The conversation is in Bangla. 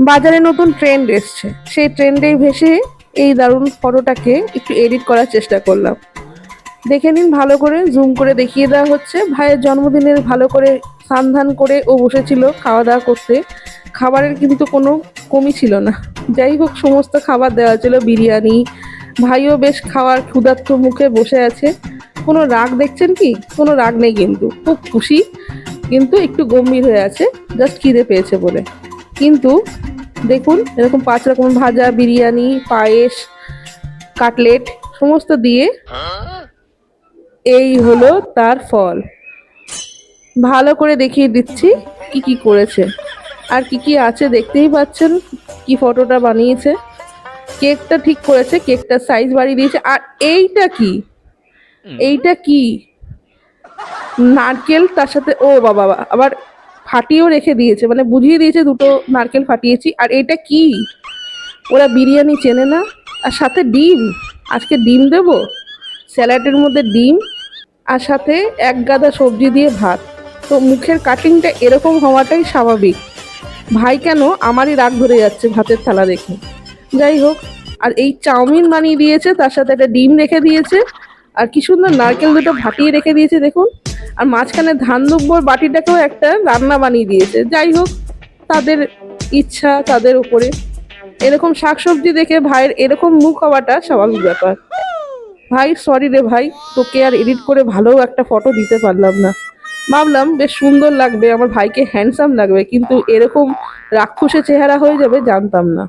বাজারে নতুন ট্রেন্ড এসছে, সেই ট্রেন্ডেই ভেসে এই দারুণ ফটোটাকে একটু এডিট করার চেষ্টা করলাম। দেখে নিন, ভালো করে জুম করে দেখিয়ে দেওয়া হচ্ছে। ভাইয়ের জন্মদিনের ভালো করে স্নান করে ও বসেছিল খাওয়া দাওয়া করতে। খাবারের কিন্তু কোনো কমই ছিল না। যাই হোক, সমস্ত খাবার দেওয়া ছিল, বিরিয়ানি। ভাইও বেশ খাওয়ার ক্ষুধার্ত মুখে বসে আছে। কোনো রাগ দেখছেন কি? কোনো রাগ নেই, কিন্তু খুব খুশি, কিন্তু একটু গম্ভীর হয়ে আছে, জাস্ট খিদে পেয়েছে বলে। কিন্তু দেখুন, এরকম 5 রকম ভাজা, বিরিয়ানি, পায়েস, কাটলেট সমস্ত দিয়ে এই হলো তার ফল। ভালো করে দেখিয়ে দিচ্ছি কি কি করেছে আর কি কি আছে, দেখতেই পাচ্ছেন কি ফটোটা বানিয়েছে। কেকটা ঠিক করেছে, কেকটা সাইজ বাড়িয়ে দিয়েছে। আর এইটা কি, এইটা কি নারকেল, তার সাথে ও বাবা, আবার ফাটিয়েও রেখে দিয়েছে, মানে বুঝিয়ে দিয়েছে দুটো নারকেল ফাটিয়েছি। আর এটা কি, ওরা বিরিয়ানি চেনে না? আর সাথে ডিম, আজকে ডিম দেবো স্যালাডের মধ্যে, ডিম আর সাথে এক গাদা সবজি দিয়ে ভাত। তো মুখের কাটিংটা এরকম হওয়াটাই স্বাভাবিক। ভাই কেন আমারই রাগ ধরে যাচ্ছে ভাতের থালা দেখে। যাই হোক, আর এই চাউমিন বানিয়ে দিয়েছে, তার সাথে একটা ডিম রেখে দিয়েছে, আর কি সুন্দর নারকেল দুটো ফাটিয়ে রেখে দিয়েছে দেখুন। আর মাঝখানে ধান দুব্বর বাটিটাকেও একটা রান্না বানিয়ে দিয়েছে। যাই হোক, তাদের ইচ্ছা, তাদের উপরে। এরকম শাকসবজি দেখে ভাইয়ের এরকম মুখ হওয়াটা স্বাভাবিক ব্যাপার। ভাই সরি রে ভাই, তোকে আর এডিট করে ভালো একটা ফটো দিতে পারলাম না। ভাবলাম বেশ সুন্দর লাগবে, আমার ভাইকে হ্যান্ডসাম লাগবে, কিন্তু এরকম রাক্ষসে চেহারা হয়ে যাবে জানতাম না।